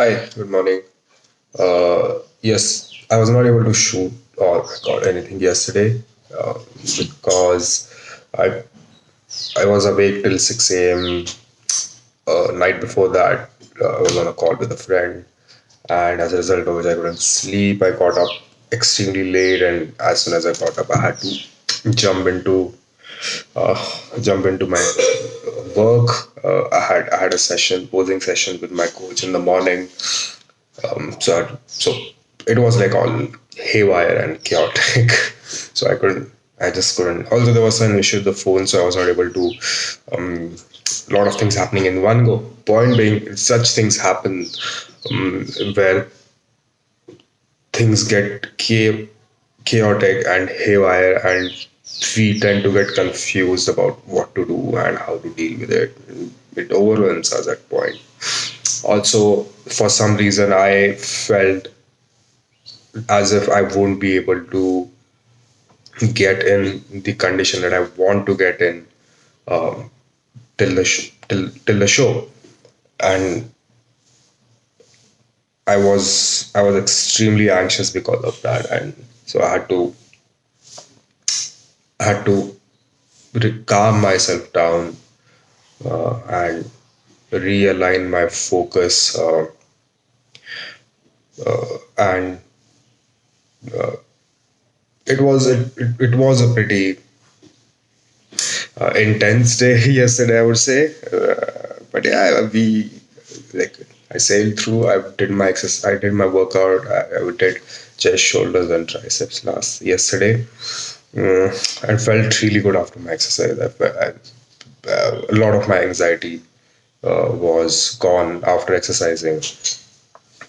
Hi, good morning. Yes, I was not able to shoot or record anything yesterday because I I was awake till 6 a.m. Night before that, I was on a call with a friend, and as a result of which I couldn't sleep. I got up extremely late, and as soon as I got up, I had to uh, jump into my work. I had a session, posing session with my coach in the morning. So it was like all haywire and chaotic. so I just couldn't. Also, there was an issue with the phone, so I was not able to. A lot of things happening in one go. Point being, such things happen where things get chaotic and haywire, and we tend to get confused about what to do and how to deal with it. It overwhelms us at point. Also, for some reason, I felt as if I won't be able to get in the condition that I want to get in till the show, and I was extremely anxious because of that, and so I had to calm myself down and realign my focus and it was a pretty intense day yesterday, I would say. But yeah, we like I sailed through. I did my exercise. I did my workout. I did chest, shoulders, and triceps last yesterday. I felt really good after my exercise. A lot of my anxiety was gone after exercising.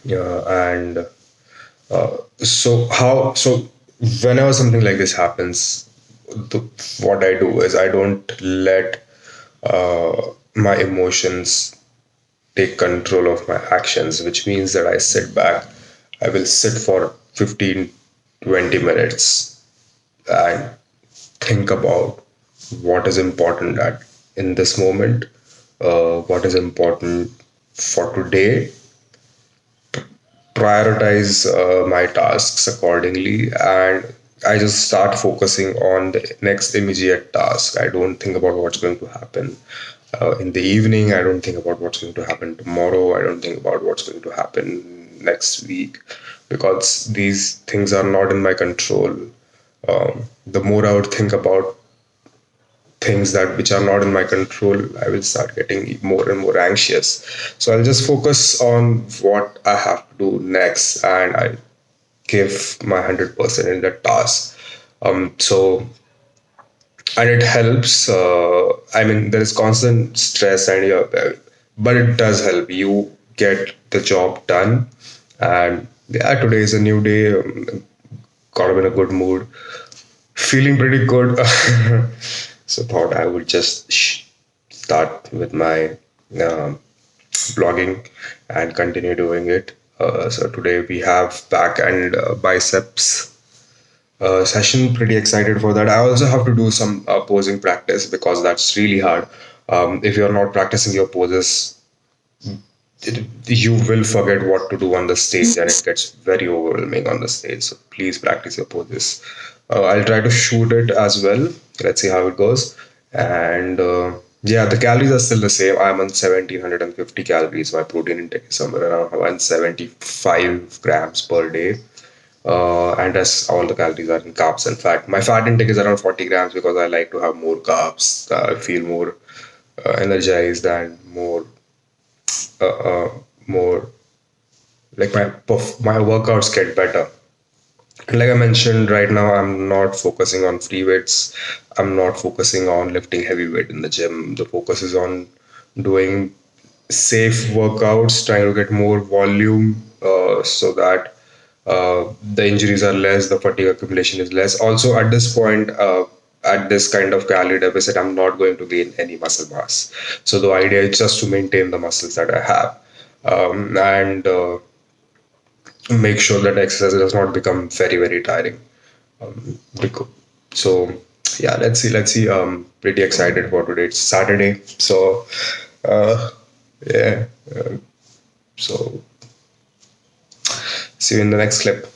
And so whenever something like this happens, the, what I do is I don't let my emotions take control of my actions, which means that I sit back. I will sit for 15, 20 minutes and think about what is important in this moment, what is important for today, prioritize my tasks accordingly, and I just start focusing on the next immediate task. I don't think about what's going to happen in the evening. I don't think about what's going to happen tomorrow. I don't think about what's going to happen next week, because these things are not in my control. The more I would think about things that which are not in my control, I will start getting more and more anxious. So I'll just focus on what I have to do next, and I give my 100% in that task. So and it helps. I mean, there is constant stress, and but it does help you get the job done. And yeah, today is a new day. Got up in a good mood, feeling pretty good. So thought I would just start with my um blogging and continue doing it. So today we have back and biceps session. Pretty excited for that. I also have to do some posing practice because that's really hard. If you're not practicing your poses, you will forget what to do on the stage, and it gets very overwhelming on the stage. So please practice your poses. I'll try to shoot it as well. Let's see how it goes. And yeah, the calories are still the same. I'm on 1750 calories. My protein intake is somewhere around 175 grams per day. And as all the calories are in carbs and fat. My fat intake is around 40 grams because I like to have more carbs. I feel more energized and more like my workouts get better. Like I mentioned, right now I'm not focusing on free weights. I'm not focusing on lifting heavy weight in the gym. The focus is on doing safe workouts, trying to get more volume so that the injuries are less, the fatigue accumulation is less. Also, at this point, at this kind of calorie deficit, I'm not going to gain any muscle mass. So the idea is just to maintain the muscles that I have, and make sure that exercise does not become very, very tiring. Because, so yeah, let's see. Pretty excited for today. It's Saturday, so uh, yeah. So See you in the next clip.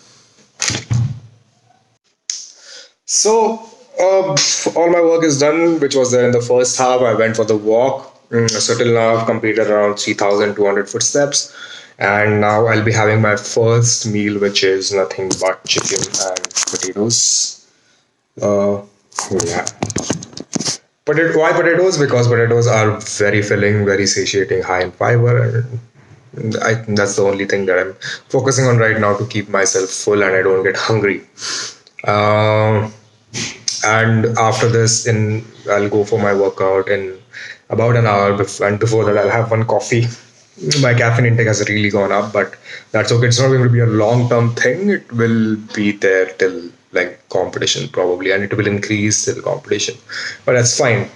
So, all my work is done, which was there in the first half. I went for the walk. So till now, I've completed around 3,200 footsteps. And now I'll be having my first meal, which is nothing but chicken and potatoes. Uh, yeah. Why potatoes? Because potatoes are very filling, very satiating, high in fiber. And I think that's the only thing that I'm focusing on right now to keep myself full and I don't get hungry. Um and after this in I'll go for my workout in about an hour and before that I'll have one coffee. My caffeine intake has really gone up, but that's okay. It's not going to be a long term thing. It will be there till like competition probably, and it will increase till competition, but that's fine.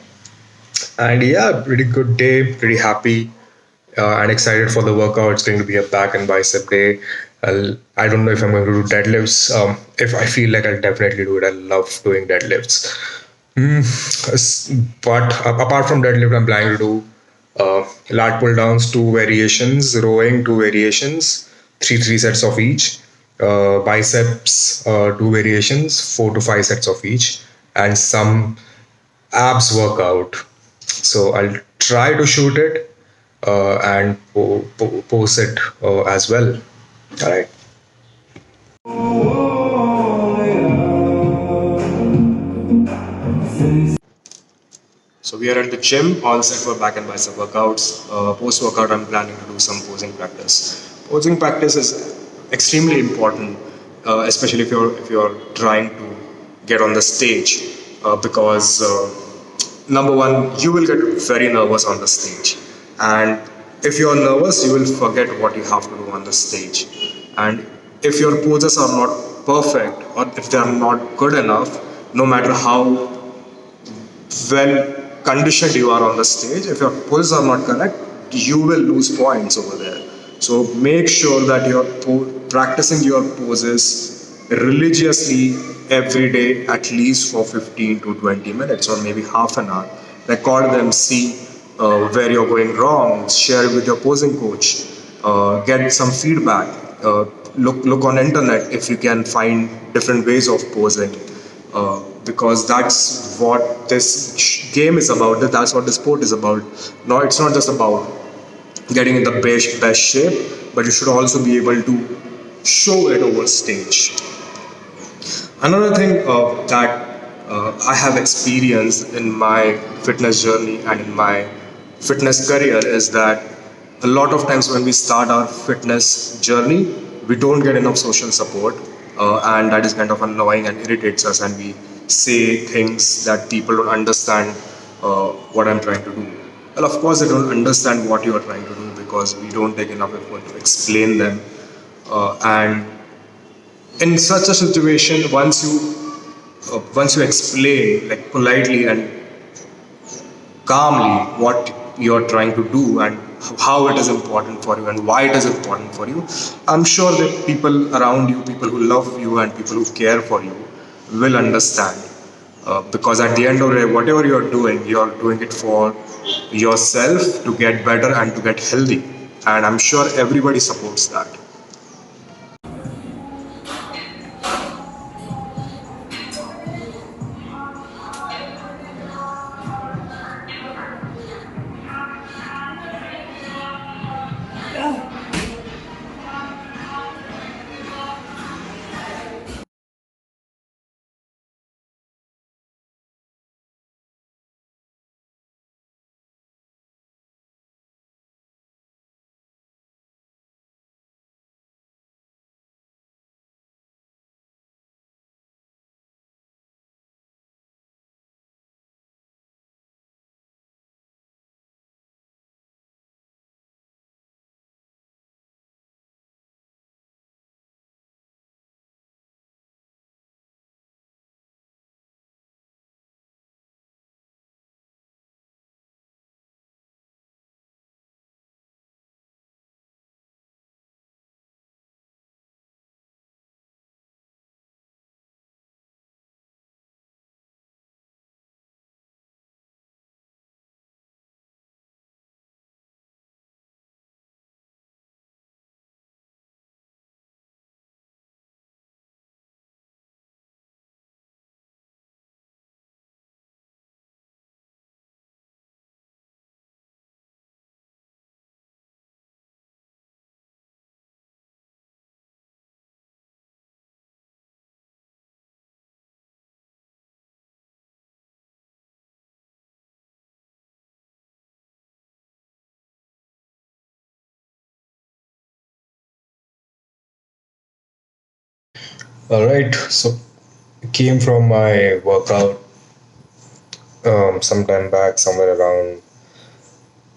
And yeah, pretty good day, pretty happy and excited for the workout. It's going to be a back and bicep day. I don't know if I'm going to do deadlifts. If I feel like I'll definitely do it. I love doing deadlifts. But apart from deadlift, I'm planning to do lat pull downs, two variations, rowing, two variations, three sets of each, biceps, two variations, 4 to 5 sets of each, and some abs workout. So I'll try to shoot it and post it as well. All right. So we are at the gym, all set for back and bicep workouts. Post workout, I'm planning to do some posing practice. Posing practice is extremely important, especially if you're trying to get on the stage, because number one, you will get very nervous on the stage, and if you're nervous, you will forget what you have to do on the stage, and if your poses are not perfect or if they are not good enough, no matter how well conditioned you are on the stage, if your pulls are not correct, you will lose points over there. So make sure that you're practicing your poses religiously every day, at least for 15 to 20 minutes or maybe half an hour. Record them, see where you're going wrong, share it with your posing coach, get some feedback, look on internet if you can find different ways of posing, because that's what this game is about. That's what the sport is about. No, it's not just about getting in the best shape, but you should also be able to show it over stage. Another thing that I have experienced in my fitness journey and in my fitness career is that a lot of times when we start our fitness journey, we don't get enough social support, and that is kind of annoying and irritates us, and we say things that people don't understand what I'm trying to do. Well, of course, they don't understand what you are trying to do because we don't take enough effort to explain them, and in such a situation once you explain like politely and calmly what you're trying to do and how it is important for you and why it is important for you, I'm sure that people around you, people who love you and people who care for you will understand, because at the end of the day, whatever you're doing it for yourself to get better and to get healthy, and I'm sure everybody supports that. All right, so came from my workout sometime back, somewhere around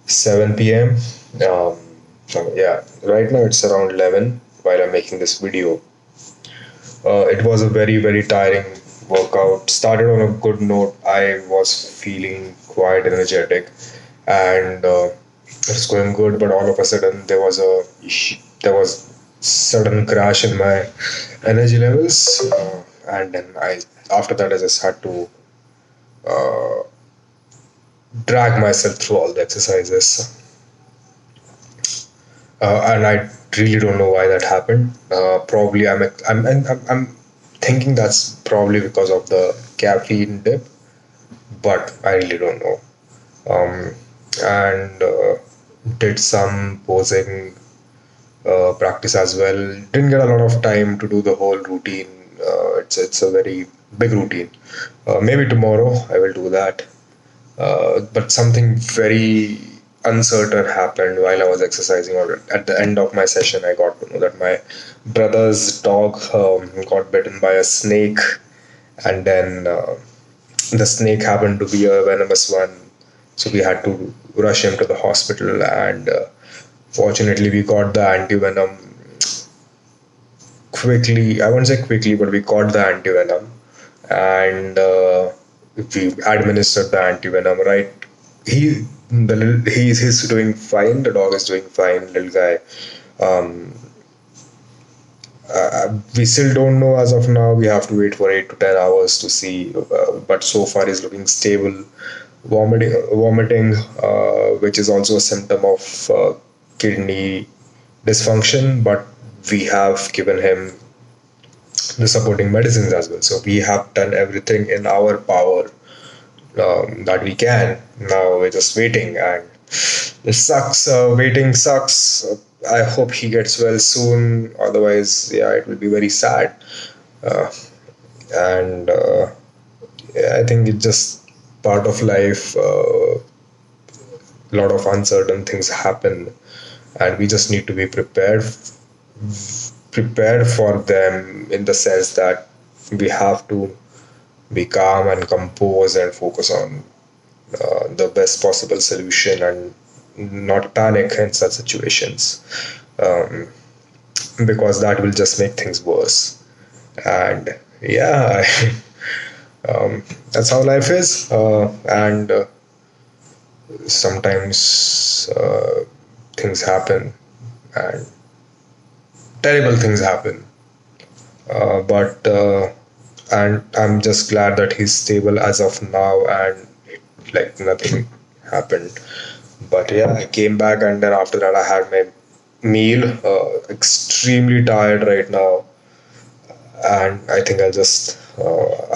7 p.m. Yeah, right now it's around 11 while I'm making this video. It was a very tiring workout. Started on a good note. I was feeling quite energetic, and it's going good. But all of a sudden, there was sudden crash in my energy levels, and then I after that I just had to drag myself through all the exercises, and I really don't know why that happened. Probably I'm thinking that's probably because of the caffeine dip, but I really don't know. Um, and did some posing practice as well. Didn't get a lot of time to do the whole routine. It's a very big routine. Maybe tomorrow I will do that. But something very uncertain happened while I was exercising, or at the end of my session. I got to know that my brother's dog got bitten by a snake, and then the snake happened to be a venomous one. So we had to rush him to the hospital, and fortunately, we got the anti venom quickly. I won't say quickly, but we got the anti venom, and we administered the anti venom. Right, he's doing fine. The dog is doing fine. Little guy. Um, we still don't know as of now. We have to wait for 8 to 10 hours to see. But so far, he's looking stable. Vomiting, which is also a symptom of kidney dysfunction. But we have given him the supporting medicines as well. So we have done everything in our power that we can. Now we're just waiting, and it sucks. Waiting sucks. I hope he gets well soon. Otherwise, yeah, it will be very sad. Uh, and yeah, I think it's just part of life. A lot of uncertain things happen, and we just need to be prepared for them in the sense that we have to be calm and compose and focus on the best possible solution and not panic in such situations, um, because that will just make things worse. And yeah, that's how life is. And sometimes things happen, and terrible things happen. But and I'm just glad that he's stable as of now, and like nothing happened. But yeah, I came back, and then after that I had my meal. Extremely tired right now, and I think I'll just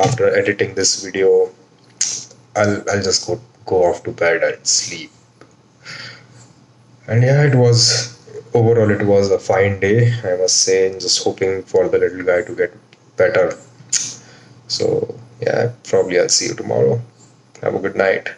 after editing this video, I'll just go off to bed and sleep. And yeah, it was a fine day, I must say. And just hoping for the little guy to get better. So yeah, probably I'll see you tomorrow. Have a good night.